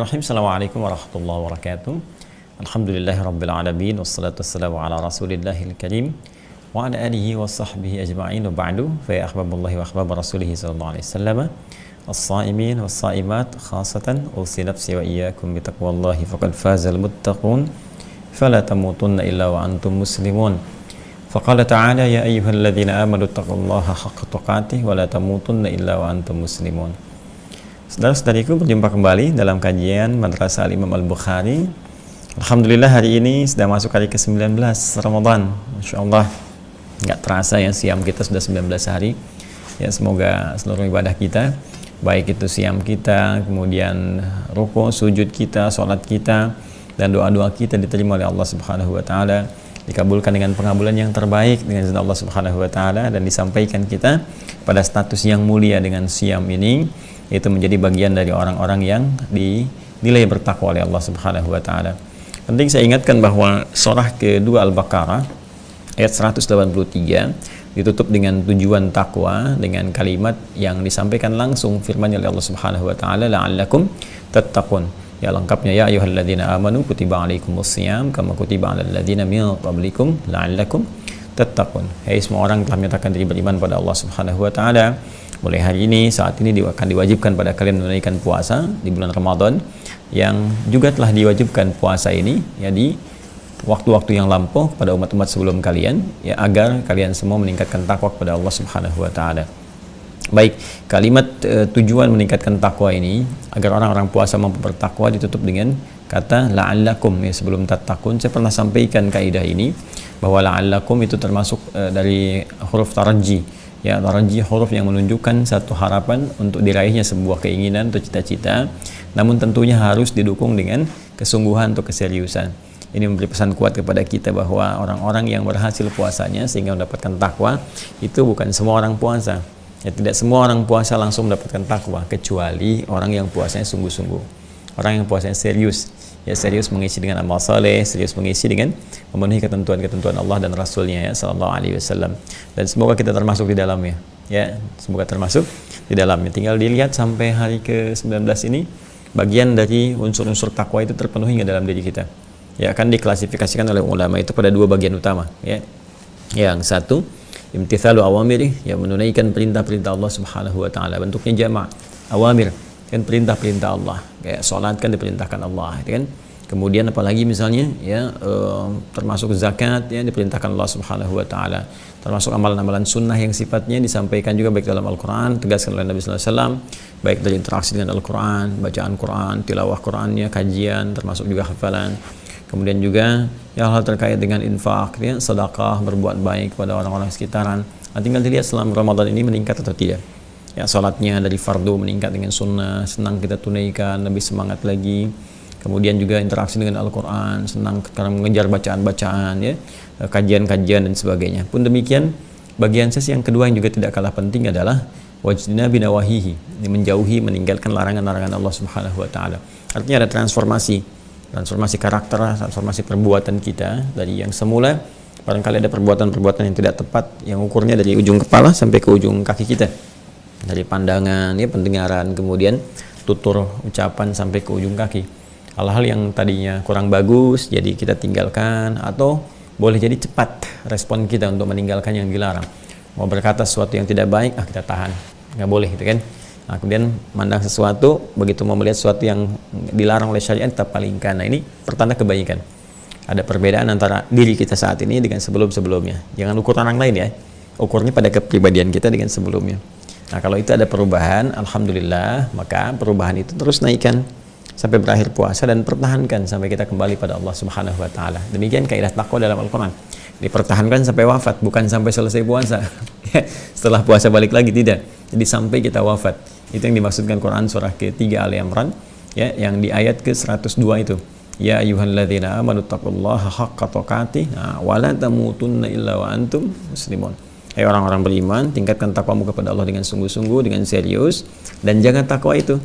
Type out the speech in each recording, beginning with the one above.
Bismillahirrahmanirrahim. Assalamualaikum warahmatullahi wabarakatuh. Alhamdulillahirabbil alamin wassalatu wassalamu ala rasulillahil karim wa ala alihi wa sahbihi ajma'in wa ba'du. Fa ya ahbaballahi wa ahbab rasulih sallallahu alaihi wasallam. As-saimin was-saimat khasatan usi nafsi wa iyyakum bi taqwallahi faqad fazal muttaqun. Fala tamutunna illa wa antum muslimun. Faqala ta'ala ya ayyuhalladzina amanu taqullaha haqqa tuqatih wa la tamutunna illa wa antum muslimun. Saudara-saudariku, berjumpa kembali dalam kajian Madrasah Al-Imam Al-Bukhari. Alhamdulillah hari ini sudah masuk hari ke-19 Ramadan. Masya Allah, nggak terasa ya siam kita sudah 19 hari. Ya, semoga seluruh ibadah kita, baik itu siam kita, kemudian ruku, sujud kita, sholat kita, dan doa-doa kita diterima oleh Allah Subhanahu wa Ta'ala, dikabulkan dengan pengabulan yang terbaik dengan izin Allah Subhanahu wa Ta'ala, dan disampaikan kita pada status yang mulia dengan siam ini, itu menjadi bagian dari orang-orang yang dinilai bertakwa oleh Allah Subhanahu wa Ta'ala. Penting saya ingatkan bahwa surah kedua Al-Baqarah ayat 183 ditutup dengan tujuan takwa dengan kalimat yang disampaikan langsung firman-Nya oleh Allah Subhanahu wa Ta'ala, la'allakum tattaqun. Ya, lengkapnya ya ayyuhalladzina amanu kutiba alaikumusiyam kama kutiba alal ladzina min qablikum la'allakum tattaqun. Hai semua orang telah menyatakan diri beriman pada Allah Subhanahu wa Ta'ala, mulai hari ini, saat ini akan diwajibkan pada kalian menunaikan puasa di bulan Ramadan, yang juga telah diwajibkan puasa ini ya di waktu-waktu yang lampau kepada umat-umat sebelum kalian, ya agar kalian semua meningkatkan takwa kepada Allah Subhanahu wa Ta'ala. Baik, kalimat tujuan meningkatkan takwa ini agar orang-orang puasa mampu bertakwa ditutup dengan kata la'allakum. Ya, sebelum tattaqun saya pernah sampaikan kaidah ini bahwa la'allakum itu termasuk dari huruf taraji. Ya, taraji huruf yang menunjukkan satu harapan untuk diraihnya sebuah keinginan atau cita-cita, namun tentunya harus didukung dengan kesungguhan atau keseriusan. Ini memberi pesan kuat kepada kita bahwa orang-orang yang berhasil puasanya sehingga mendapatkan takwa itu bukan semua orang puasa. Ya, tidak semua orang puasa langsung mendapatkan takwa, kecuali orang yang puasanya sungguh-sungguh, orang yang puasanya serius. Ya, serius mengisi dengan amal saleh, serius mengisi dengan memenuhi ketentuan-ketentuan Allah dan Rasulnya, ya sallallahu alaihi wasallam. Dan semoga kita termasuk di dalamnya, ya semoga termasuk di dalamnya. Tinggal dilihat sampai hari ke-19 ini bagian dari unsur-unsur takwa itu terpenuhi nggak dalam diri kita. Ya, akan diklasifikasikan oleh ulama itu pada dua bagian utama, ya. Yang satu, imtithalu awamirih, ya menunaikan perintah-perintah Allah Subhanahu wa Ta'ala, bentuknya jama' awamir kan, perintah-perintah Allah, kayak sholat kan diperintahkan Allah, gitu kan. Kemudian apalagi misalnya ya termasuk zakat ya diperintahkan Allah Subhanahu wa Ta'ala, termasuk amalan-amalan sunnah yang sifatnya disampaikan juga baik dalam Al-Quran, tegaskan oleh Nabi Sallallahu Alaihi Wasallam, baik dari interaksi dengan Al-Quran, bacaan Quran, tilawah Qurannya, kajian, termasuk juga hafalan. Kemudian juga ya hal terkait dengan infak, ya, sedekah, berbuat baik kepada orang-orang sekitaran. Nah, tinggal dilihat selama Ramadan ini meningkat atau tidak. Ya, sholatnya dari fardu meningkat dengan sunnah, senang kita tunaikan, lebih semangat lagi. Kemudian juga interaksi dengan Al-Quran, senang karena mengejar bacaan-bacaan, ya, kajian-kajian dan sebagainya. Pun demikian, bagian sesi yang kedua yang juga tidak kalah penting adalah wajna binawahihi, menjauhi, meninggalkan larangan-larangan Allah Subhanahu wa Ta'ala. Artinya ada transformasi karakter, transformasi perbuatan kita dari yang semula barangkali ada perbuatan-perbuatan yang tidak tepat, yang ukurnya dari ujung kepala sampai ke ujung kaki kita, dari pandangan, ya, pendengaran, kemudian tutur ucapan sampai ke ujung kaki. Hal-hal yang tadinya kurang bagus jadi kita tinggalkan, atau boleh jadi cepat respon kita untuk meninggalkan yang dilarang. Mau berkata sesuatu yang tidak baik, kita tahan, nggak boleh, gitu kan. Nah, kemudian mandang sesuatu, begitu mau melihat sesuatu yang dilarang oleh syariat, kita palingkan. Nah, ini pertanda kebaikan. Ada perbedaan antara diri kita saat ini dengan sebelum-sebelumnya. Jangan ukur orang lain, ya, ukurnya pada kepribadian kita dengan sebelumnya. Nah, kalau itu ada perubahan, alhamdulillah, maka perubahan itu terus naikkan sampai berakhir puasa dan pertahankan sampai kita kembali pada Allah Subhanahu wa Ta'ala. Demikian kaidah takwa dalam Al-Quran. Dipertahankan sampai wafat, bukan sampai selesai puasa. Setelah puasa balik lagi, tidak. Jadi sampai kita wafat. Itu yang dimaksudkan Quran surah ke-3 Ali Imran, ya, yang di ayat ke-102 itu. Ya ayyuhalladzina amanu taqullaha haqqa tuqatih wa la tamutunna illa wa antum muslimun. Hai orang-orang beriman, tingkatkan takwamu kepada Allah dengan sungguh-sungguh, dengan serius, dan jaga takwa itu.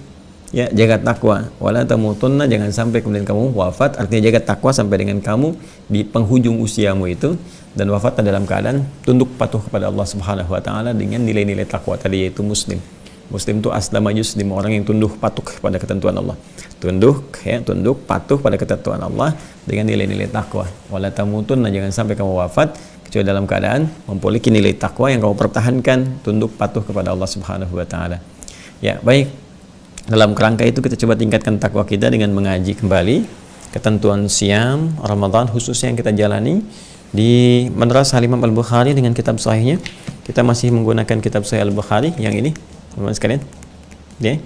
Ya, jaga takwa. Wala tamutunna, jangan sampai kemudian kamu wafat, artinya jaga takwa sampai dengan kamu di penghujung usiamu itu, dan wafat dalam keadaan tunduk patuh kepada Allah Subhanahu wa Ta'ala dengan nilai-nilai takwa tadi, yaitu muslim. Muslim itu aslama yuslim, orang yang tunduk patuh pada ketentuan Allah. Tunduk patuh pada ketentuan Allah dengan nilai-nilai takwa. Wala tamutunna, jangan sampai kamu wafat kecuali dalam keadaan memiliki nilai takwa yang kamu pertahankan, tunduk patuh kepada Allah Subhanahu wa taala. Ya, baik. Dalam kerangka itu kita coba tingkatkan takwa kita dengan mengaji kembali ketentuan siam Ramadan khususnya yang kita jalani di Madrasah Imam Al-Bukhari dengan kitab sahihnya. Kita masih menggunakan kitab Sahih Al-Bukhari yang ini, teman-teman sekalian. Ya.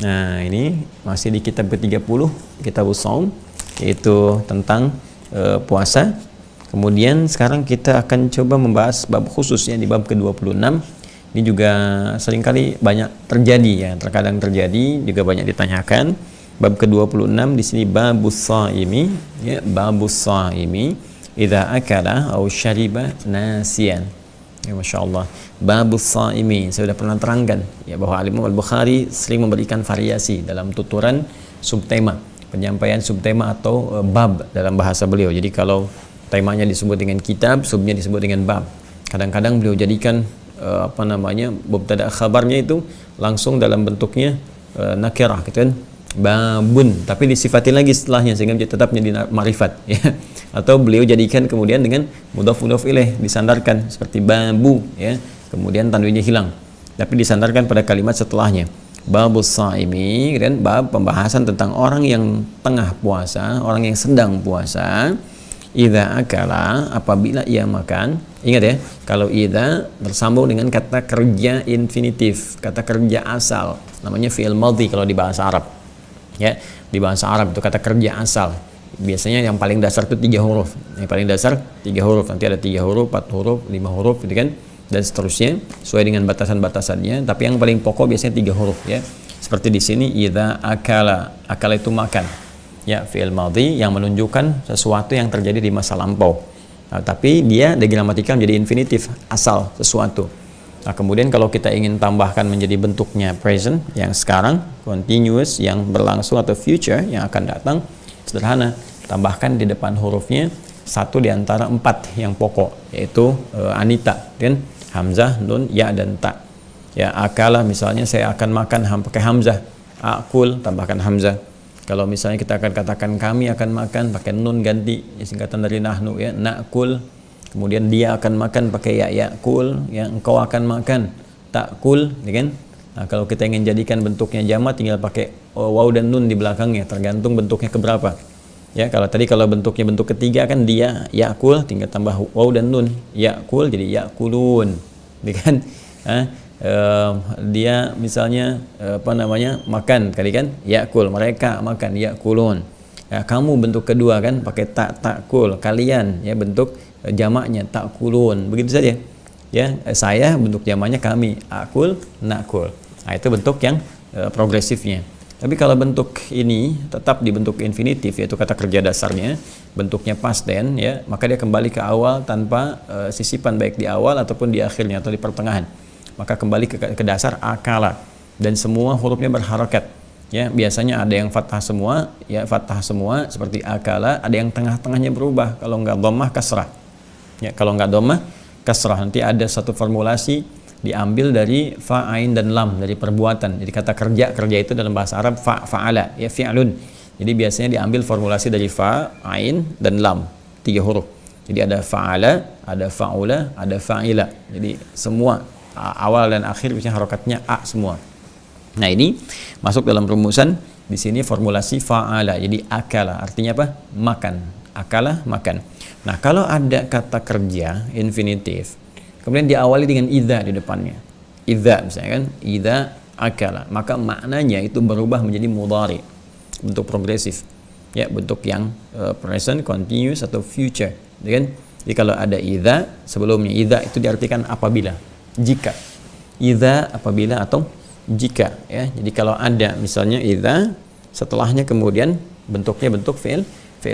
Nah, ini masih di kitab ke-30, kitab Shaum, yaitu tentang puasa. Kemudian sekarang kita akan coba membahas bab khususnya di bab ke-26. Ini juga seringkali banyak terjadi ya, terkadang terjadi, juga banyak ditanyakan. Bab ke-26 di sini babus shaimi, ya, babus shaimi idza akala aw syariba nasiyan. Ya, Masya Allah. Babus shaimi, saya sudah pernah terangkan ya bahwa Imam Al-Bukhari sering memberikan variasi dalam tuturan subtema, penyampaian subtema atau bab dalam bahasa beliau. Jadi kalau temanya disebut dengan kitab, subnya disebut dengan bab. Kadang-kadang beliau jadikan mubtada khabarnya itu langsung dalam bentuknya nakirah gitu kan, babun, tapi disifati lagi setelahnya sehingga tetap menjadi ma'rifat ya. Atau beliau jadikan kemudian dengan mudhaf ilaih, disandarkan seperti babu ya, kemudian tanwinnya hilang tapi disandarkan pada kalimat setelahnya. Babus shaimi, dan bab pembahasan tentang orang yang tengah puasa, orang yang sedang puasa. Idza akala, apabila ia makan. Ingat ya, kalau idza bersambung dengan kata kerja infinitif, kata kerja asal, namanya fi'il madhi kalau di bahasa Arab. Ya, di bahasa Arab itu kata kerja asal. Biasanya yang paling dasar itu 3 huruf. Yang paling dasar 3 huruf. Nanti ada 3 huruf, 4 huruf, 5 huruf gitu kan, dan seterusnya sesuai dengan batasan-batasannya, tapi yang paling pokok biasanya 3 huruf ya. Seperti di sini idza akala. Akala itu makan. Ya, fi'il madhi yang menunjukkan sesuatu yang terjadi di masa lampau. Nah, tapi dia digramatikal menjadi infinitif, asal sesuatu. Nah, kemudian kalau kita ingin tambahkan menjadi bentuknya present yang sekarang, continuous yang berlangsung, atau future yang akan datang, sederhana, tambahkan di depan hurufnya satu di antara 4 yang pokok, yaitu anita, kan? Hamzah, nun, ya, dan ta. Ya, akala misalnya saya akan makan pakai hamzah, akul tambahkan hamzah. Kalau misalnya kita akan katakan kami akan makan, pakai nun ganti, singkatan dari nahnu ya, nakul. Kemudian dia akan makan pakai ya, yakul, ya, engkau akan makan, takul, ya kan? Nah, kalau kita ingin jadikan bentuknya jamak, tinggal pakai waw dan nun di belakangnya, tergantung bentuknya keberapa. Ya, kalau tadi kalau bentuknya bentuk ketiga kan dia yakul, tinggal tambah waw dan nun, yakul jadi yakulun, ya kan? Dia misalnya makan kali kan, yakul, mereka makan, yakulun. Ya, kamu bentuk kedua kan pakai takul, kalian ya, bentuk jamaknya takulun, begitu saja ya. Saya bentuk jamaknya kami, akul, nakul. Nah, itu bentuk yang progresifnya. Tapi kalau bentuk ini tetap di bentuk infinitif, yaitu kata kerja dasarnya bentuknya past tense ya, maka dia kembali ke awal tanpa sisipan, baik di awal ataupun di akhirnya atau di pertengahan. Maka kembali ke dasar akala, dan semua hurufnya berharakat ya. Biasanya ada yang fathah semua ya, fathah semua seperti akala, ada yang tengah-tengahnya berubah, kalau enggak dhammah kasrah ya, kalau enggak dhammah kasrah. Nanti ada satu formulasi diambil dari fa, ain, dan lam, dari perbuatan. Jadi kata kerja itu dalam bahasa Arab fa'ala ya, fi'lun. Jadi biasanya diambil formulasi dari fa, ain, dan lam, 3 huruf. Jadi ada fa'ala, ada fa'ula, ada fa'ila. Jadi semua awal dan akhir biasanya harokatnya a semua. Nah, ini masuk dalam rumusan di sini formulasi fa'ala. Jadi akala artinya apa? Makan. Akala makan. Nah, kalau ada kata kerja infinitif kemudian diawali dengan idza di depannya, idza misalnya kan, idza akala, maka maknanya itu berubah menjadi mudhari, bentuk progresif ya, bentuk yang present, continuous, atau future ya kan. Jadi kalau ada idza sebelumnya, idza itu diartikan apabila, jika, idza apabila atau jika ya. Jadi kalau ada misalnya idza, setelahnya kemudian bentuknya bentuk fi'il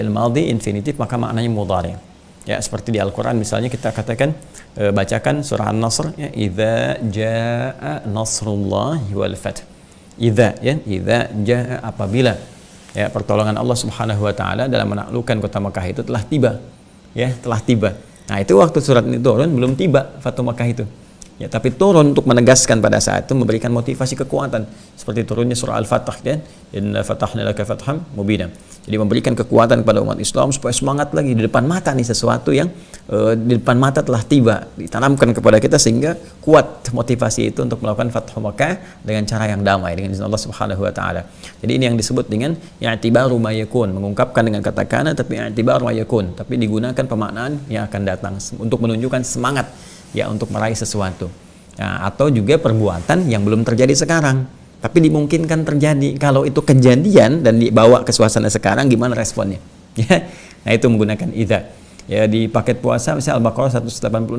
madhi infinitif, maka maknanya mudhari ya. Seperti di Al-Quran misalnya kita katakan, bacakan surah An-Nasr ya, idza jaa nasrullahi wal fath. Idza ya, idza jaa apabila ya pertolongan Allah Subhanahu wa taala dalam menaklukkan kota Makkah itu telah tiba ya, telah tiba. Nah, itu waktu surat ini turun belum tiba Fatu Makkah itu. Ya, tapi turun untuk menegaskan pada saat itu, memberikan motivasi kekuatan seperti turunnya surah Al-Fatah kan, inna fatahna laka fatham mubina. Jadi memberikan kekuatan kepada umat Islam supaya semangat lagi, di depan mata nih sesuatu yang di depan mata telah tiba, ditanamkan kepada kita sehingga kuat motivasi itu untuk melakukan Fathu Makkah dengan cara yang damai dengan izin Allah Subhanahu wa taala. Jadi ini yang disebut dengan i'tibaru ma yakun, mengungkapkan dengan kata kana tapi i'tibaru ma yakun, tapi digunakan pemaknaan yang akan datang untuk menunjukkan semangat ya untuk meraih sesuatu. Nah, atau juga perbuatan yang belum terjadi sekarang tapi dimungkinkan terjadi. Kalau itu kejadian dan dibawa ke suasana sekarang, gimana responnya? Ya. Nah, itu menggunakan idza. Ya, di paket puasa misalnya Al-Baqarah 186.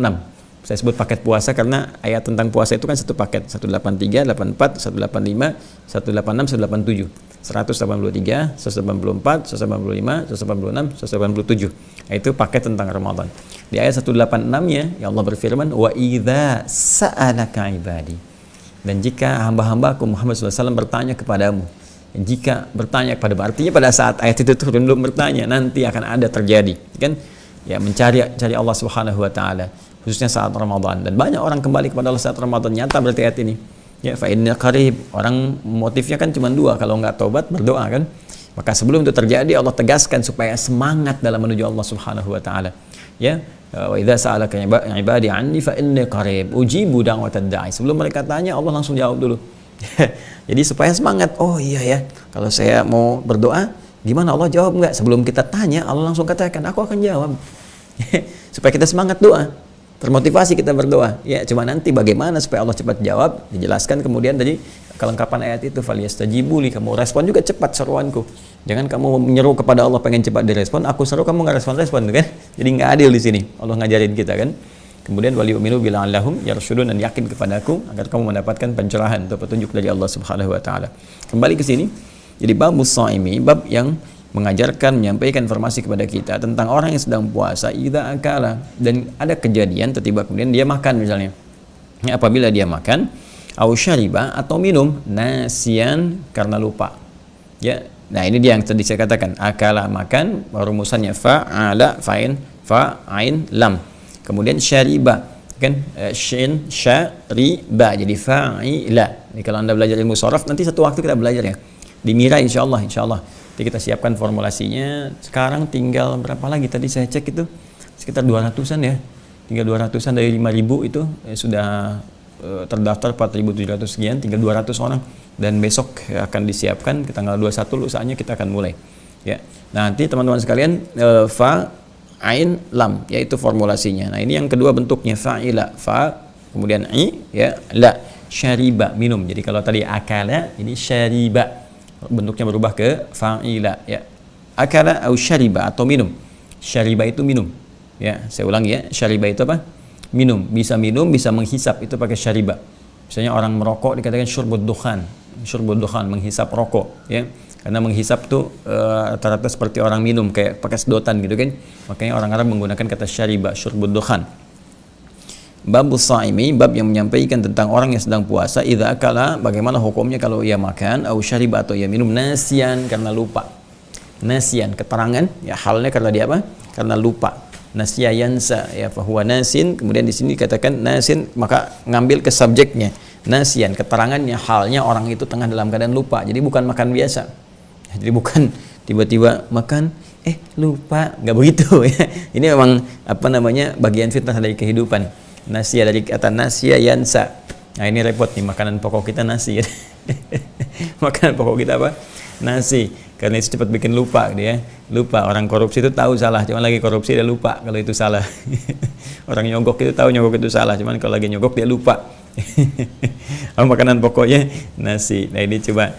Saya sebut paket puasa karena ayat tentang puasa itu kan satu paket, 183, 84, 185, 186, 187. 183, 184, 185, 186, 187. Itu paket tentang Ramadan. Di ayat 186-nya, ya Allah berfirman, "Wa idza sa'alaka ibadi." Dan jika hamba-hambaku Muhammad SAW bertanya kepadamu, jika bertanya kepadamu, artinya pada saat ayat itu turun belum bertanya, nanti akan ada terjadi, kan? Ya, mencari Allah Subhanahu wa taala, khususnya saat Ramadan. Dan banyak orang kembali kepada Allah saat Ramadan, nyata berarti ayat ini. Ya, fa inna qarib, orang motifnya kan cuma dua, kalau nggak tobat berdoa kan. Maka sebelum itu terjadi Allah tegaskan supaya semangat dalam menuju Allah Subhanahu wa taala. Ya, wa idza sa'alaka ibadi anni fa inni qarib ujibu da'watad da'i. Sebelum mereka tanya Allah langsung jawab dulu. Jadi supaya semangat. Oh iya ya, kalau saya mau berdoa gimana Allah jawab nggak? Sebelum kita tanya Allah langsung katakan aku akan jawab. Supaya kita semangat doa, termotivasi kita berdoa. Ya, cuma nanti bagaimana supaya Allah cepat jawab dijelaskan kemudian tadi kelengkapan ayat itu, falyastajibu li, kamu respon juga cepat seruanku. Jangan kamu menyeru kepada Allah pengen cepat direspon, aku seru kamu nggak respon kan? Jadi nggak adil di sini. Allah ngajarin kita kan. Kemudian waliyu'minu bila'allahum yarsyudun, dan yakin kepadaku agar kamu mendapatkan pencerahan atau petunjuk dari Allah Subhanahu wa taala. Kembali ke sini. Jadi babus shaimi, bab yang mengajarkan, menyampaikan informasi kepada kita tentang orang yang sedang puasa idza akala, dan ada kejadian tiba-tiba kemudian dia makan misalnya. Ya, apabila dia makan au syariba, atau minum nasian karena lupa. Ya. Nah, ini dia yang tadi saya katakan, akala makan, rumusannya fa'ala fa'in fa'ain lam. Kemudian syariba kan shin syariba jadi fa'ila. Ini kalau Anda belajar ilmu sharaf nanti satu waktu kita belajar ya. Di Mira insyaallah. Jadi kita siapkan formulasinya. Sekarang tinggal berapa lagi tadi saya cek itu sekitar 200-an ya. Tinggal 200-an dari 5.000 itu sudah terdaftar 4.700 sekian, tinggal 200 orang, dan besok akan disiapkan ke tanggal 21 lusanya kita akan mulai ya. Nanti teman-teman sekalian fa ain lam yaitu formulasinya. Nah, ini yang kedua bentuknya, fa'ila fa kemudian i ya la, syariba minum. Jadi kalau tadi akala, ini syariba bentuknya berubah ke fa'ila ya. Akala au syariba atau minum. Syariba itu minum ya. Saya ulangi ya, syariba itu apa? Minum, bisa menghisap, itu pakai syariba. Misalnya orang merokok dikatakan syurbud dukhan, menghisap rokok ya. Karena menghisap tuh rata-rata seperti orang minum, kayak pakai sedotan gitu kan. Makanya orang Arab menggunakan kata syariba, syurbud dukhan. Babus shaimi, bab yang menyampaikan tentang orang yang sedang puasa idza akala, bagaimana hukumnya kalau ia makan au syariba atau ia minum nasian karena lupa. Nasian, keterangan ya, halnya karena dia apa? Karena lupa. Nasya yansa ya fahuwa nasin, kemudian di sini dikatakan nasin, maka ngambil ke subjeknya nasian, keterangannya halnya orang itu tengah dalam keadaan lupa. Jadi bukan makan biasa, jadi bukan tiba-tiba makan lupa, nggak begitu ya. Ini memang apa namanya, bagian fitnah dari kehidupan. Nasya dari kata nasya yansa. Nah, ini repot nih, makanan pokok kita nasi ya. Makanan pokok kita apa? Nasi. Karena itu cepat bikin lupa dia. Lupa. Orang korupsi itu tahu salah, cuman lagi korupsi dia lupa kalau itu salah. Orang nyogok itu tahu nyogok itu salah, cuman kalau lagi nyogok dia lupa. Makanan pokoknya nasi. Nah, ini coba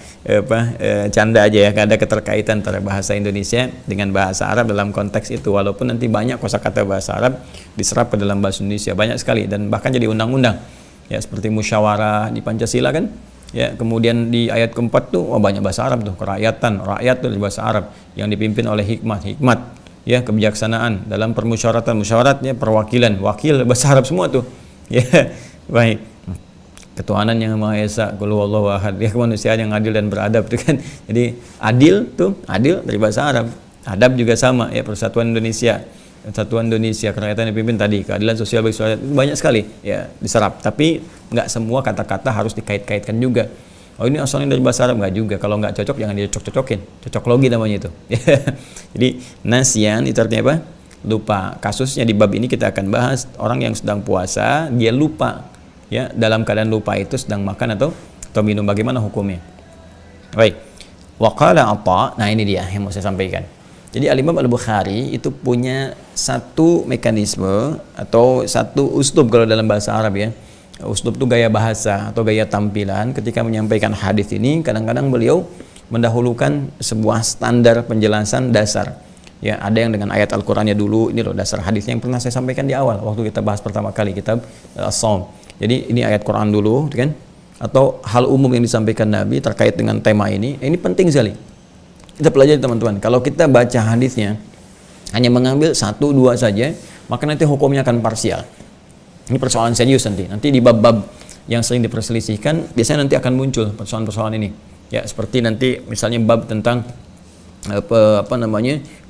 canda aja ya, ada keterkaitan antara bahasa Indonesia dengan bahasa Arab dalam konteks itu, walaupun nanti banyak kosakata bahasa Arab diserap ke dalam bahasa Indonesia, banyak sekali, dan bahkan jadi undang-undang ya, seperti musyawarah di Pancasila kan ya. Kemudian di ayat keempat tuh banyak bahasa Arab tuh, kerakyatan, rakyat tuh di bahasa Arab yang dipimpin oleh hikmat ya, kebijaksanaan dalam permusyawaratan, musyawaratnya perwakilan, wakil bahasa Arab semua tuh ya. Baik, ketuhanan yang Maha Esa, qul huwallahu ahad, ya, kemanusiaan yang adil dan beradab itu kan. Jadi adil tuh, adil dari bahasa Arab. Adab juga sama ya, Persatuan Indonesia Satuan Indonesia, kerakyatan yang dipimpin tadi, keadilan sosial bagi seluruh rakyat, banyak sekali ya diserap. Tapi nggak semua kata-kata harus dikait-kaitkan juga. Oh ini asalnya dari bahasa Arab, nggak juga. Kalau nggak cocok jangan dicocok-cocokin. Cocok logi namanya itu. Jadi nasian itu artinya apa? Lupa. Kasusnya di bab ini kita akan bahas orang yang sedang puasa dia lupa, ya dalam keadaan lupa itu sedang makan atau minum, bagaimana hukumnya? Baik. Waqala Atha, nah ini dia yang mau saya sampaikan. Jadi Al-Imam Al-Bukhari itu punya satu mekanisme atau satu uslub kalau dalam bahasa Arab ya. Uslub itu gaya bahasa atau gaya tampilan ketika menyampaikan hadis ini. Kadang-kadang beliau mendahulukan sebuah standar penjelasan dasar. Ya, ada yang dengan ayat Al-Qur'annya dulu, ini loh dasar hadisnya yang pernah saya sampaikan di awal waktu kita bahas pertama kali kitab As-Shaum. Jadi ini ayat Quran dulu, kan? Atau hal umum yang disampaikan Nabi terkait dengan tema ini penting sekali. Kita pelajari teman-teman, kalau kita baca hadisnya hanya mengambil 1-2 saja, maka nanti hukumnya akan parsial. Ini persoalan serius nanti di bab-bab yang sering diperselisihkan, biasanya nanti akan muncul persoalan-persoalan ini. Ya, seperti nanti misalnya bab tentang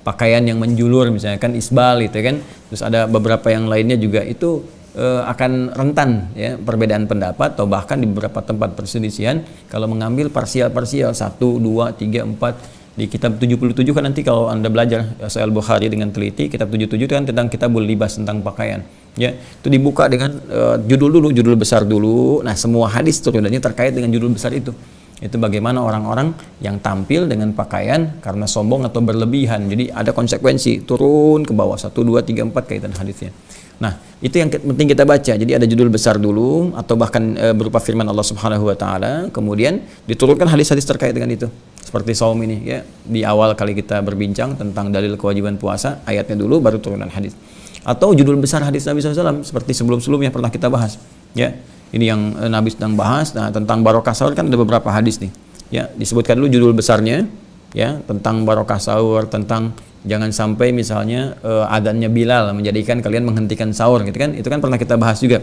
pakaian yang menjulur, misalnya kan isbal itu kan. Terus ada beberapa yang lainnya juga itu akan rentan ya perbedaan pendapat, atau bahkan di beberapa tempat perselisihan kalau mengambil parsial-parsial 1, 2, 3, 4. Di kitab 77 kan nanti kalau Anda belajar Sahih Al-Bukhari dengan teliti, kitab 77 kan tentang kitabul libas, tentang pakaian. Ya, itu dibuka dengan judul besar dulu. Nah, semua hadis turunannya terkait dengan judul besar itu. Itu bagaimana orang-orang yang tampil dengan pakaian karena sombong atau berlebihan. Jadi ada konsekuensi, turun ke bawah 1, 2, 3, 4 kaitan hadisnya. Nah, itu yang penting kita baca. Jadi ada judul besar dulu, atau bahkan berupa firman Allah Subhanahu wa taala, kemudian diturunkan hadis-hadis terkait dengan itu. Seperti saum ini ya, di awal kali kita berbincang tentang dalil kewajiban puasa, ayatnya dulu baru turunan hadis. Atau judul besar hadis Nabi SAW seperti sebelum-sebelumnya pernah kita bahas. Ya, ini yang Nabi sedang bahas. Nah, tentang barokah sahur kan ada beberapa hadis nih. Ya, disebutkan dulu judul besarnya, ya, tentang barokah sahur, tentang jangan sampai misalnya adzannya Bilal menjadikan kalian menghentikan sahur, gitu kan? Itu kan pernah kita bahas juga.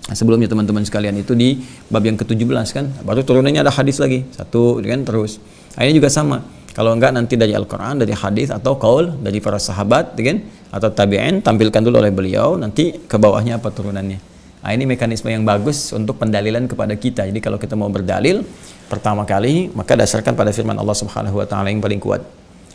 Nah, sebelumnya teman-teman sekalian itu di bab yang ke-17 kan, baru turunannya ada hadis lagi satu, kan, terus. Nah, ini juga sama. Kalau enggak nanti dari Al-Quran, dari hadis atau qaul dari para sahabat, kan, atau tabi'in, tampilkan dulu oleh beliau, nanti ke bawahnya apa turunannya. Nah, ini mekanisme yang bagus untuk pendalilan kepada kita. Jadi kalau kita mau berdalil pertama kali, maka dasarkan pada firman Allah Subhanahu wa taala yang paling kuat.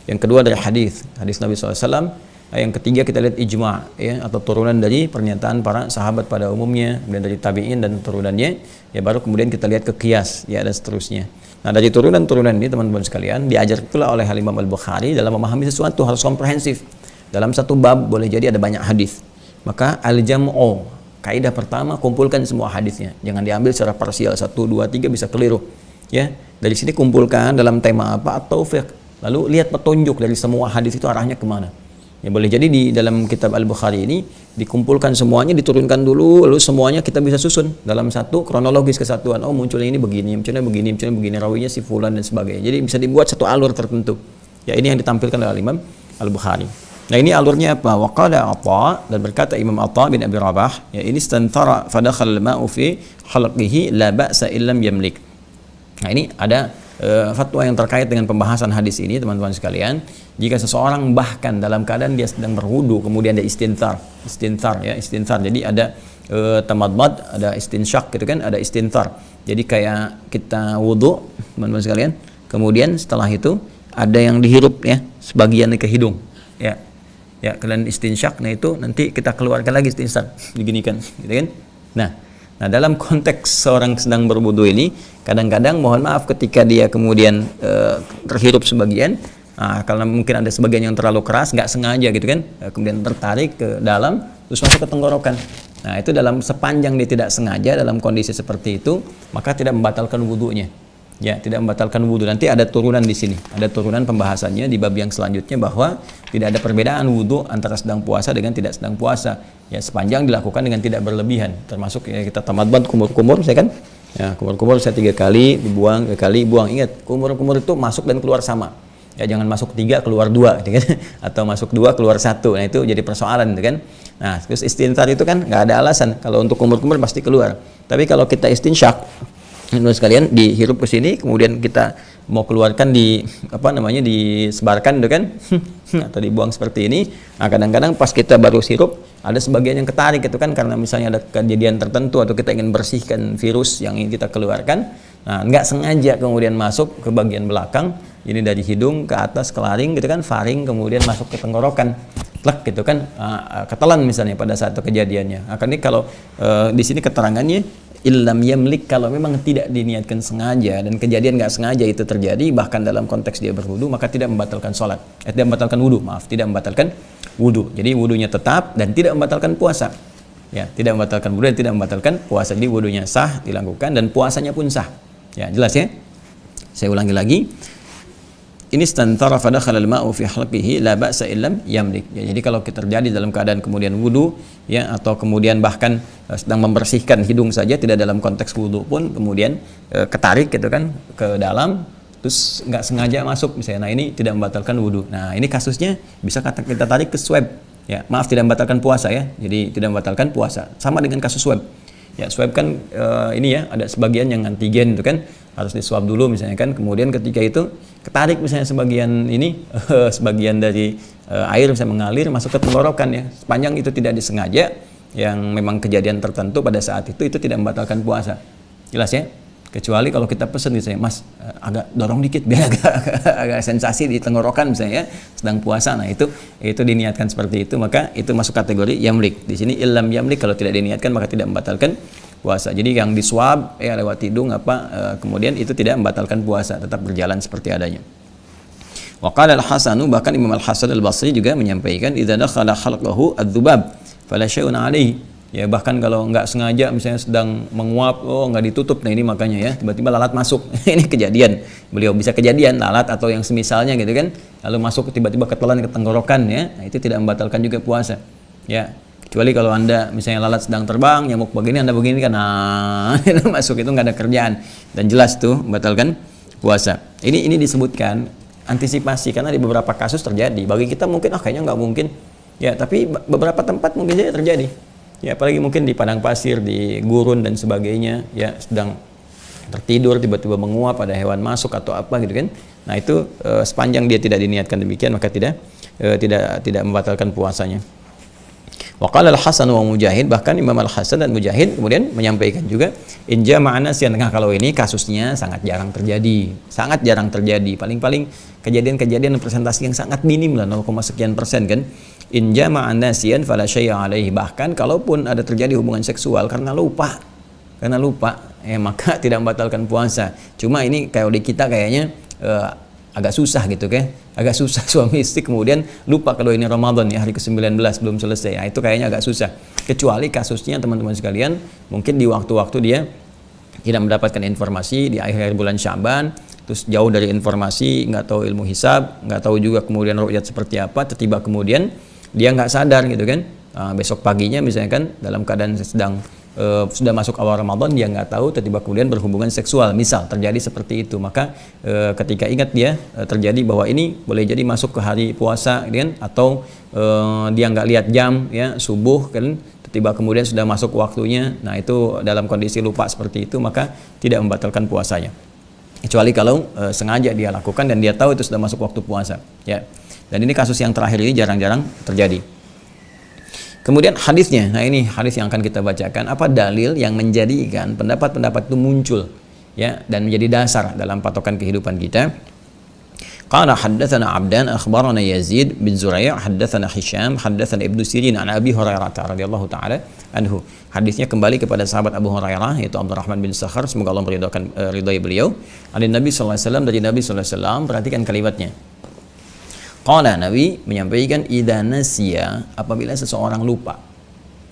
Yang kedua dari hadis Nabi SAW. Yang ketiga kita lihat ijma', ya, atau turunan dari pernyataan para sahabat pada umumnya, kemudian dari tabi'in dan turunannya, ya, baru kemudian kita lihat ke qiyas, ya, dan seterusnya. Nah, dari turunan-turunan ini teman-teman sekalian diajar pula oleh Imam Al-Bukhari dalam memahami sesuatu harus komprehensif. Dalam satu bab boleh jadi ada banyak hadis. Maka al-jam'u, kaidah pertama, kumpulkan semua hadisnya. Jangan diambil secara parsial 1, 2, 3 bisa keliru. Ya, dari sini kumpulkan dalam tema apa, atau fiqh. Lalu lihat petunjuk dari semua hadis itu arahnya kemana. Ya, boleh jadi di dalam kitab Al-Bukhari ini dikumpulkan semuanya, diturunkan dulu, lalu semuanya kita bisa susun dalam satu kronologis kesatuan. Oh, munculnya ini begini, munculnya begini, rawinya si fulan dan sebagainya. Jadi bisa dibuat satu alur tertentu. Ya, ini yang ditampilkan oleh Imam Al-Bukhari. Nah, ini alurnya apa? Waqala Atha, dan berkata Imam Atha bin Abi Rabah, ya, ini stantara fadakhal al-ma'u fi khalqihi la ba'sa illam yamlik. Nah, ini ada fatwa yang terkait dengan pembahasan hadis ini, teman-teman sekalian. Jika seseorang bahkan dalam keadaan dia sedang berwudu, kemudian ada istinthar, ya, istinthar. Jadi ada tamadmad, ada istinsyak, gitu kan, ada istinthar. Jadi kayak kita wudu, teman-teman sekalian, kemudian setelah itu ada yang dihirup, ya, sebagian ke hidung, ya, ya, kalian istinsyak. Nah, itu nanti kita keluarkan lagi istinsar, diginikan, gitu kan. Nah, dalam konteks seorang sedang berwudu ini, kadang-kadang mohon maaf ketika dia kemudian terhirup sebagian, karena mungkin ada sebagian yang terlalu keras, nggak sengaja gitu kan, kemudian tertarik ke dalam, terus masuk ke tenggorokan. Nah, itu dalam sepanjang dia tidak sengaja dalam kondisi seperti itu, maka tidak membatalkan wudunya. Ya, tidak membatalkan wudu. Nanti ada turunan di sini, ada turunan pembahasannya di bab yang selanjutnya, bahwa tidak ada perbedaan wudu antara sedang puasa dengan tidak sedang puasa. Ya, sepanjang dilakukan dengan tidak berlebihan. Termasuk ya, kita tamadmad, kumur-kumur, saya kan, ya, kumur-kumur saya 3 kali, dibuang, 3 kali, buang. Ingat, kumur-kumur itu masuk dan keluar sama. Ya, jangan masuk 3 keluar 2, gitu kan? Atau masuk 2 keluar 1. Nah, itu jadi persoalan, gitu kan? Nah, terus istinthar itu kan nggak ada alasan. Kalau untuk kumur-kumur pasti keluar. Tapi kalau kita istinsyak, menurut sekalian, dihirup ke sini, kemudian kita mau keluarkan di apa namanya disebarkan gitu kan atau dibuang seperti ini. Nah, kadang-kadang pas kita baru sirup ada sebagian yang ketarik itu kan karena misalnya ada kejadian tertentu atau kita ingin bersihkan virus yang ingin kita keluarkan. Nah, nggak sengaja kemudian masuk ke bagian belakang, ini dari hidung ke atas ke laring gitu kan, faring kemudian masuk ke tenggorokan. Plek gitu kan, ketelan misalnya pada saat itu kejadiannya. Akan ini kalau di sini keterangannya illam yamlik, kalau memang tidak diniatkan sengaja dan kejadian nggak sengaja itu terjadi, bahkan dalam konteks dia berwudu, maka tidak membatalkan sholat, tidak membatalkan wudu, tidak membatalkan wudu. Jadi wudunya tetap dan tidak membatalkan puasa. Ya, tidak membatalkan wudu dan tidak membatalkan puasa. Jadi wudunya sah dilakukan dan puasanya pun sah. Ya, jelas ya. Saya ulangi lagi. Ini stantara fadakhala al-ma'u fi halqihi la ba'sa illam yamlik. Ya, jadi kalau terjadi dalam keadaan kemudian wudu ya atau kemudian bahkan sedang membersihkan hidung saja tidak dalam konteks wudu pun kemudian ketarik gitu kan ke dalam terus nggak sengaja masuk misalnya. Nah, ini tidak membatalkan wudu. Nah, ini kasusnya bisa kita tarik ke swab. Ya, maaf tidak membatalkan puasa ya. Jadi tidak membatalkan puasa. Sama dengan kasus swab. Ya, swab kan ini ya ada sebagian yang antigen itu kan harus diswab dulu misalnya kan, kemudian ketika itu ketarik misalnya sebagian ini sebagian dari air bisa mengalir masuk ke tenggorokan ya, sepanjang itu tidak disengaja yang memang kejadian tertentu pada saat itu tidak membatalkan puasa. Jelas ya? Kecuali kalau kita pesen misalnya, Mas agak dorong dikit biar agak sensasi di tenggorokan misalnya ya, sedang puasa. Nah, itu diniatkan seperti itu, maka itu masuk kategori yamlik. Di sini illam yamlik, kalau tidak diniatkan maka tidak membatalkan puasa. Jadi yang diswab ya lewat hidung kemudian itu tidak membatalkan puasa, tetap berjalan seperti adanya. Wa qala al-Hasanu, bahkan Imam Al-Hasan Al-Basri juga menyampaikan idza dakhala khalqahu adz-dzubab fala syai'un 'alaihi. Ya, bahkan kalau nggak sengaja misalnya sedang menguap, nggak ditutup, nah ini makanya ya tiba-tiba lalat masuk. Ini kejadian, beliau bisa kejadian lalat atau yang semisalnya gitu kan, lalu masuk tiba-tiba ketelan ke tenggorokan ya, nah, itu tidak membatalkan juga puasa ya. Kecuali kalau Anda misalnya lalat sedang terbang, nyamuk begini Anda begini kan, nah masuk itu nggak ada kerjaan dan jelas tuh membatalkan puasa. Ini disebutkan antisipasi karena di beberapa kasus terjadi. Bagi kita mungkin kayaknya nggak mungkin ya, tapi beberapa tempat mungkin saja terjadi. Ya, apalagi mungkin di padang pasir, di gurun dan sebagainya, ya sedang tertidur tiba-tiba menguap, ada hewan masuk atau apa gitu kan. Nah, itu sepanjang dia tidak diniatkan demikian maka tidak membatalkan puasanya. Wa qala al-Hasan wa Mujahid, bahkan Imam Al-Hasan dan Mujahid kemudian menyampaikan juga in jama'a nasiyan. Kalau ini kasusnya sangat jarang terjadi. Paling-paling kejadian-kejadian presentasi yang sangat minim lah, 0, sekian persen kan. In jama'a nasiyan fala syai'a alaihi, bahkan kalaupun ada terjadi hubungan seksual karena lupa ya maka tidak membatalkan puasa. Cuma ini kalau di kita kayaknya agak susah gitu kan, agak susah suami istri kemudian lupa kalau ini Ramadan ya, hari ke-19 belum selesai. Nah, itu kayaknya agak susah. Kecuali kasusnya teman-teman sekalian mungkin di waktu-waktu dia tidak mendapatkan informasi di akhir bulan Sya'ban, terus jauh dari informasi, nggak tahu ilmu hisab, nggak tahu juga kemudian ru'yat seperti apa, tiba-tiba kemudian dia nggak sadar gitu kan, besok paginya misalnya kan dalam keadaan sedang sudah masuk awal Ramadan, dia nggak tahu, tiba-tiba kemudian berhubungan seksual, misal terjadi seperti itu, maka ketika ingat dia terjadi bahwa ini boleh jadi masuk ke hari puasa gitu kan, atau dia nggak lihat jam ya subuh kan, tiba kemudian sudah masuk waktunya, nah itu dalam kondisi lupa seperti itu maka tidak membatalkan puasanya. Kecuali kalau sengaja dia lakukan dan dia tahu itu sudah masuk waktu puasa ya. Dan ini kasus yang terakhir ini jarang-jarang terjadi. Kemudian hadisnya, nah ini hadis yang akan kita bacakan. Apa dalil yang menjadikan pendapat-pendapat itu muncul ya dan menjadi dasar dalam patokan kehidupan kita? Qala haddatsana Abdan akhbarana Yazid bin Zurai' haddatsana Hisham haddatsana Ibnu Sirin an Abi Hurairah radhiyallahu taala anhu. Hadisnya kembali kepada sahabat Abu Hurairah yaitu Abdurrahman bin Sakhar, semoga Allah meridai beliau. Dari Nabi sallallahu alaihi wasallam, dari Nabi sallallahu alaihi wasallam, perhatikan kalimatnya. Qala, Nabi menyampaikan idza nasiya, apabila seseorang lupa.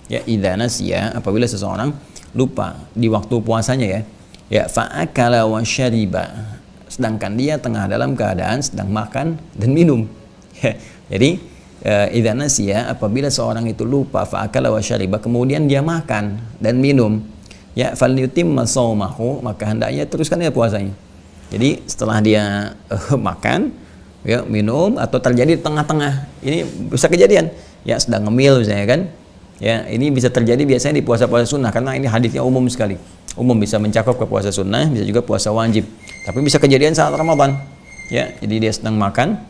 Ya, idza nasiya, apabila seseorang lupa di waktu puasanya ya. Ya, fa akala wa syariba, sedangkan dia tengah dalam keadaan sedang makan dan minum. Ya, jadi idza nasiya, apabila seorang itu lupa, fa akala wa syariba, kemudian dia makan dan minum, ya falyutimma shaumahu, maka hendaknya teruskan ya puasanya. Jadi setelah dia makan ya minum atau terjadi di tengah-tengah, ini bisa kejadian ya sedang ngemil misalnya kan ya, ini bisa terjadi biasanya di puasa-puasa sunnah karena ini hadisnya umum sekali. Umum, bisa mencakup ke puasa sunnah, bisa juga puasa wajib. Tapi bisa kejadian saat Ramadan. Ya, jadi dia sedang makan,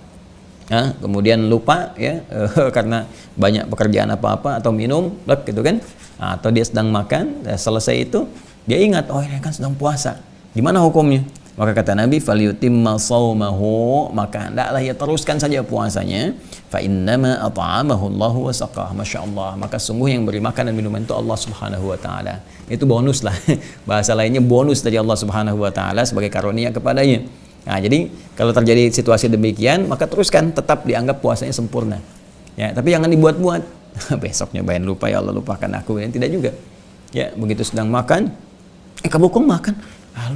ya, kemudian lupa ya karena banyak pekerjaan apa-apa atau minum, gitu kan. Nah, atau dia sedang makan, selesai itu dia ingat, oh ini kan sedang puasa. Gimana hukumnya? Maka kata Nabi, falyutimma shaumahu, maka hendaklah ia teruskan saja puasanya. Fa innama at'amahu Allahu wa saqah. Masyaallah, maka sungguh yang beri makan dan minuman itu Allah Subhanahu wa taala. Itu bonus lah. Bahasa lainnya bonus dari Allah Subhanahu wa taala sebagai karunia kepadanya. Nah, jadi kalau terjadi situasi demikian, maka teruskan, tetap dianggap puasanya sempurna. Ya, tapi jangan dibuat-buat. Besok nyobain, lupa ya Allah lupakan aku. Tidak juga. Ya, begitu sedang makan, kamu kok makan?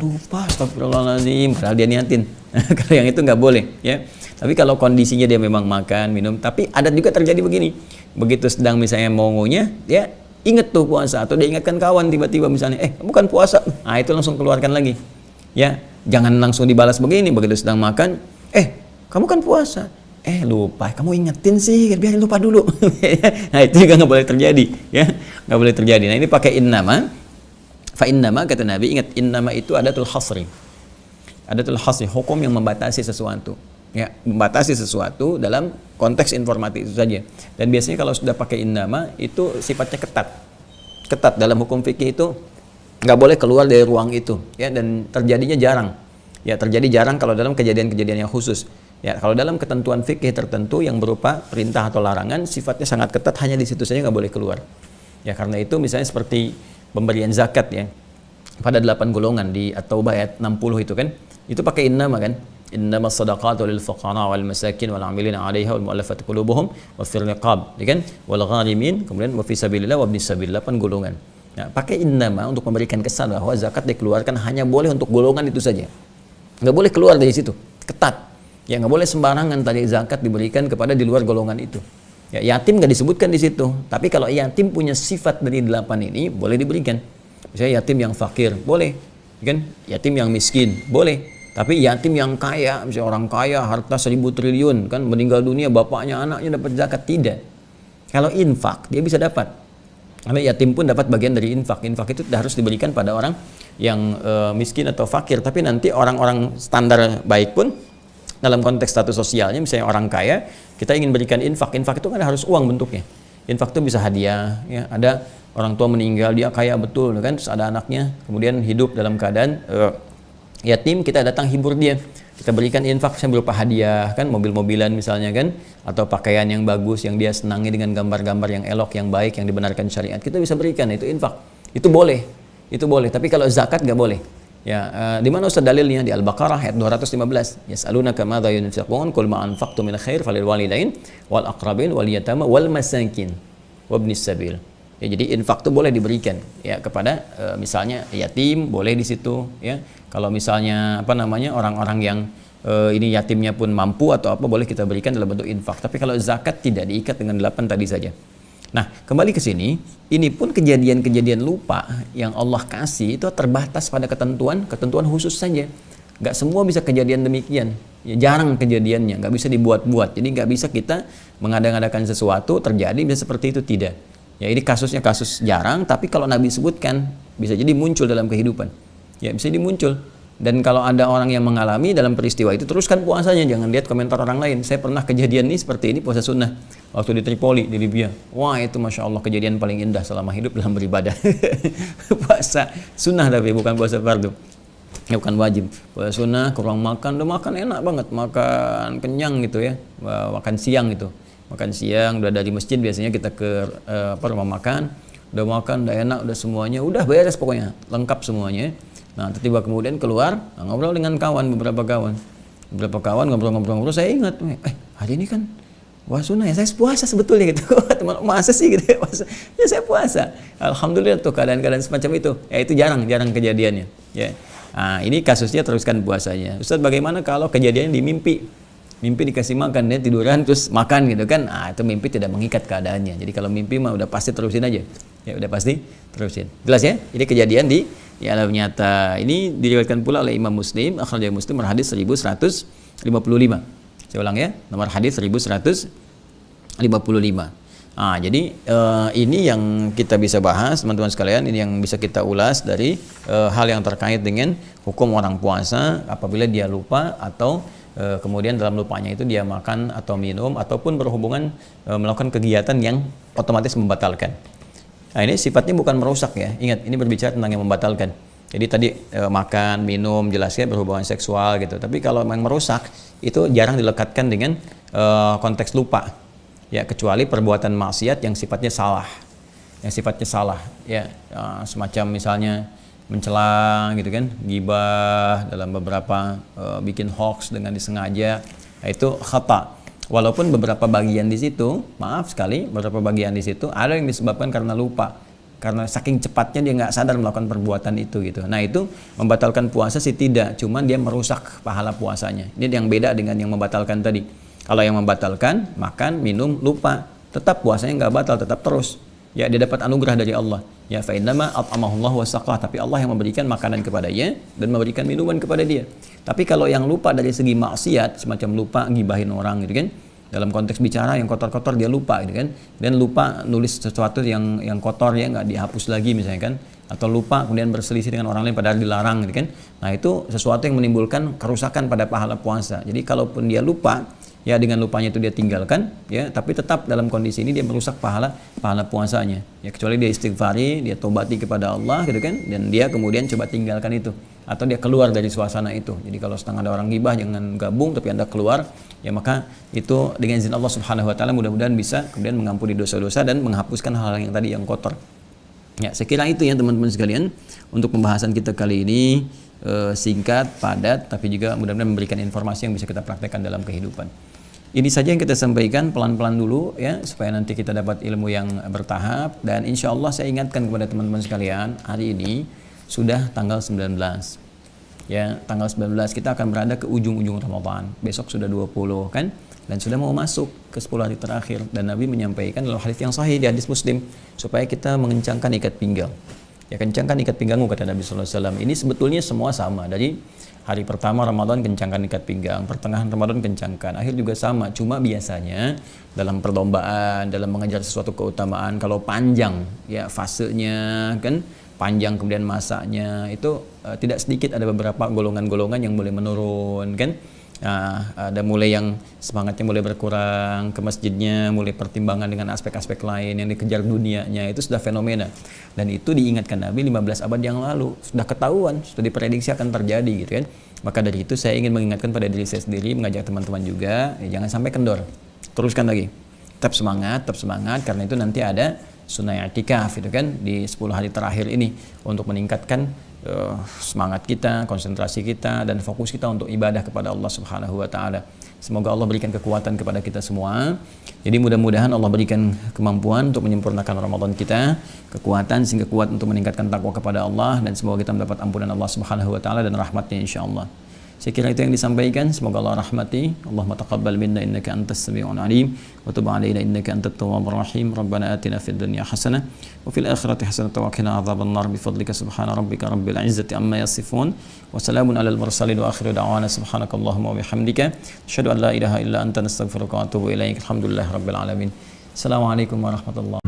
Lupa, astagfirullahaladzim, padahal dia niatin. Kalau yang itu nggak boleh, ya. Tapi kalau kondisinya dia memang makan, minum, tapi ada juga terjadi begini. Begitu sedang misalnya mau ngunyah, dia inget tuh puasa, atau dia ingatkan kawan tiba-tiba misalnya, bukan puasa. Nah, itu langsung keluarkan lagi. Ya, jangan langsung dibalas begini. Begitu sedang makan, kamu kan puasa. Lupa, kamu ingetin sih, biar lupa dulu. Nah, itu juga nggak boleh terjadi, ya. Nggak boleh terjadi. Nah, ini pakai innama. Fa innama, kata Nabi, ingat, innama itu adatul hasri. Adatul hasri, hukum yang membatasi sesuatu. Ya, membatasi sesuatu dalam konteks informatif itu saja. Dan biasanya kalau sudah pakai innama, itu sifatnya ketat. Ketat dalam hukum fikih itu nggak boleh keluar dari ruang itu. Ya, dan terjadinya jarang. Ya, terjadi jarang kalau dalam kejadian-kejadian yang khusus. Ya, kalau dalam ketentuan fikih tertentu yang berupa perintah atau larangan, sifatnya sangat ketat, hanya di situ saja nggak boleh keluar. Ya, karena itu misalnya seperti pemberian zakat ya pada 8 golongan di At-Taubah ayat 60 itu kan, itu pakai innama kan, innamas shadaqatu lil fuqara wal masakin wal 'amilina 'alaiha wal mu'allafati qulubuhum wa fir riqab, ya kan, wal gharimin, kemudian wa fi sabilillah wa ibnis sabil, 8 golongan. Nah, pakai innama untuk memberikan kesan bahwa zakat dikeluarkan hanya boleh untuk golongan itu saja, nggak boleh keluar dari situ, ketat ya, nggak boleh sembarangan tadi zakat diberikan kepada di luar golongan itu. Ya, yatim nggak disebutkan di situ, tapi kalau yatim punya sifat dari 8 ini boleh diberikan. Misalnya yatim yang fakir boleh, kan? Yatim yang miskin boleh, tapi yatim yang kaya, misalnya orang kaya harta 1.000 triliun kan, meninggal dunia bapaknya anaknya dapat zakat, tidak. Kalau infak dia bisa dapat, karena yatim pun dapat bagian dari infak. Infak itu harus diberikan pada orang yang miskin atau fakir, tapi nanti orang-orang standar baik pun dalam konteks status sosialnya, misalnya orang kaya, kita ingin berikan infak. Infak itu kan harus uang bentuknya. Infak itu bisa hadiah, ya. Ada orang tua meninggal, dia kaya betul, kan? Terus ada anaknya, kemudian hidup dalam keadaan yatim, kita datang hibur dia. Kita berikan infak yang berupa hadiah, kan? Mobil-mobilan misalnya kan, atau pakaian yang bagus yang dia senangi dengan gambar-gambar yang elok, yang baik, yang dibenarkan syariat. Kita bisa berikan, itu infak. Itu boleh. Itu boleh, tapi kalau zakat nggak boleh. Ya, di mana Ustaz dalilnya? Di Al-Baqarah ayat 215. Yas'alunaka madza yunfiqun qul ma anfaqtum min khair falil walidain wal aqrabin wal yatama wal masakin wabnis sabil. Ya, jadi infak itu boleh diberikan ya kepada misalnya yatim, boleh di situ ya. Kalau misalnya orang-orang yang ini yatimnya pun mampu atau apa, boleh kita berikan dalam bentuk infak. Tapi kalau zakat tidak, diikat dengan 8 tadi saja. Nah, kembali ke sini, ini pun kejadian-kejadian lupa yang Allah kasih itu terbatas pada ketentuan khusus saja. Nggak semua bisa kejadian demikian. Ya, jarang kejadiannya, nggak bisa dibuat-buat. Jadi nggak bisa kita mengada-ngadakan sesuatu terjadi bisa seperti itu, tidak. Ya, ini kasusnya kasus jarang, tapi kalau Nabi sebutkan bisa jadi muncul dalam kehidupan. Ya, bisa dimuncul. Dan kalau ada orang yang mengalami dalam peristiwa itu, teruskan puasanya, jangan lihat komentar orang lain. Saya pernah kejadian nih seperti ini, puasa sunnah waktu di Tripoli di Libya. Wah, itu masya Allah kejadian paling indah selama hidup dalam beribadah. Puasa sunnah tapi bukan puasa fardu, ya, bukan wajib. Puasa sunnah, kurang makan, udah makan enak banget, makan kenyang gitu ya, makan siang gitu, makan siang, udah dari masjid biasanya kita ke rumah makan, udah makan, udah enak, udah semuanya, udah beres pokoknya, lengkap semuanya. Nah, tiba kemudian keluar, ngobrol dengan beberapa kawan ngobrol-ngobrol, saya ingat, hari ini kan puasa sunnah ya, saya puasa sebetulnya gitu. Teman, masa sih gitu ya, puasa? Ya saya puasa. Alhamdulillah tuh keadaan-keadaan semacam itu. Ya itu jarang kejadiannya. Ya. Nah, ini kasusnya teruskan puasanya. Ustaz, bagaimana kalau kejadian di mimpi? Mimpi dikasih makan, dia tiduran terus makan gitu kan? Ah, itu mimpi tidak mengikat keadaannya. Jadi kalau mimpi mah udah pasti terusin aja. Ya udah pasti terusin. Jelas ya? Ini kejadian di alam nyata. Ini diriwayatkan pula oleh Imam Muslim, akhrajahu Muslim, nomor hadis 1155. Saya ulang ya, nomor hadis 1155. Jadi ini yang kita bisa bahas teman-teman sekalian, ini yang bisa kita ulas dari hal yang terkait dengan hukum orang puasa apabila dia lupa atau kemudian dalam lupanya itu dia makan atau minum ataupun berhubungan melakukan kegiatan yang otomatis membatalkan. Nah, ini sifatnya bukan merusak ya. Ingat, ini berbicara tentang yang membatalkan. Jadi tadi makan, minum, jelasnya berhubungan seksual gitu. Tapi kalau memang merusak itu jarang dilekatkan dengan konteks lupa. Ya, kecuali perbuatan maksiat yang sifatnya salah. Yang sifatnya salah ya, semacam misalnya mencela gitu kan, gibah dalam beberapa bikin hoax dengan disengaja. Nah, itu khata. Walaupun beberapa bagian di situ, maaf sekali, beberapa bagian di situ ada yang disebabkan karena lupa, karena saking cepatnya dia nggak sadar melakukan perbuatan itu gitu. Nah, itu membatalkan puasa sih tidak, cuman dia merusak pahala puasanya. Ini yang beda dengan yang membatalkan tadi. Kalau yang membatalkan makan, minum, lupa, tetap puasanya nggak batal, tetap terus. Ya, dia dapat anugerah dari Allah. Ya, fa innama at'amahullahu wa saqah, tapi Allah yang memberikan makanan kepadanya dan memberikan minuman kepada dia. Tapi kalau yang lupa dari segi maksiat, semacam lupa gibahin orang gitu kan, dalam konteks bicara yang kotor-kotor dia lupa gitu kan, dan lupa nulis sesuatu yang kotor ya nggak dihapus lagi misalnya kan, atau lupa kemudian berselisih dengan orang lain padahal dilarang gitu kan. Nah, itu sesuatu yang menimbulkan kerusakan pada pahala puasa. Jadi kalaupun dia lupa, ya dengan lupanya itu dia tinggalkan ya, tapi tetap dalam kondisi ini dia merusak pahala puasanya ya, kecuali dia istighfari, dia tobati kepada Allah gitu kan, dan dia kemudian coba tinggalkan itu atau dia keluar dari suasana itu. Jadi kalau sedang ada orang gibah jangan gabung, tapi Anda keluar ya, maka itu dengan izin Allah Subhanahu wa taala mudah-mudahan bisa kemudian mengampuni dosa-dosa dan menghapuskan hal yang tadi yang kotor. Ya, saya kira itu ya teman-teman sekalian untuk pembahasan kita kali ini, singkat, padat, tapi juga mudah-mudahan memberikan informasi yang bisa kita praktekkan dalam kehidupan. Ini saja yang kita sampaikan pelan-pelan dulu ya, supaya nanti kita dapat ilmu yang bertahap. Dan insya Allah saya ingatkan kepada teman-teman sekalian, hari ini sudah tanggal 19 ya, tanggal 19 kita akan berada ke ujung-ujung Ramadan, besok sudah 20 kan, dan sudah mau masuk ke 10 hari terakhir. Dan Nabi menyampaikan dalam hadis yang sahih di hadis Muslim, supaya kita mengencangkan ikat pinggang ya, kencangkan ikat pinggangmu kata Nabi SAW. Ini sebetulnya semua sama, dari hari pertama Ramadan kencangkan ikat pinggang, pertengahan Ramadan kencangkan, akhir juga sama. Cuma biasanya dalam perlombaan, dalam mengejar sesuatu keutamaan, kalau panjang ya fasenya kan, panjang kemudian masanya itu tidak sedikit ada beberapa golongan-golongan yang mulai menurun kan. Nah, ada mulai yang semangatnya mulai berkurang, ke masjidnya mulai pertimbangan dengan aspek-aspek lain yang dikejar dunianya, itu sudah fenomena. Dan itu diingatkan Nabi 15 abad yang lalu, sudah ketahuan, sudah diprediksi akan terjadi gitu kan. Maka dari itu saya ingin mengingatkan pada diri saya sendiri, mengajak teman-teman juga ya, jangan sampai kendor, teruskan lagi, tetap semangat karena itu nanti ada sunnah i'tikaf itu kan di 10 hari terakhir ini untuk meningkatkan semangat kita, konsentrasi kita, dan fokus kita untuk ibadah kepada Allah Subhanahu wa taala. Semoga Allah berikan kekuatan kepada kita semua. Jadi mudah-mudahan Allah berikan kemampuan untuk menyempurnakan Ramadan kita, kekuatan sehingga kuat untuk meningkatkan takwa kepada Allah, dan semoga kita mendapat ampunan Allah Subhanahu wa taala dan rahmatnya insyaallah. Saya kira itu yang disampaikan, semoga Allah rahmati. Allahumma taqabbal minna innaka antas sami'un alim wa tub 'alaina innaka antat tawwabur rahim. Rabbana atina fid dunya hasanah wa fil akhirati hasanah wa qina adzabannar bi fadlika subhana rabbika rabbil izzati amma yasifun wa salamun alal mursalin wa akhiru da'wana subhanakallahumma wa bihamdika asyhadu an la ilaha illa anta nastaghfiruka wa atubu ilaik. Alhamdulillahirabbil alamin. Assalamualaikum warahmatullahi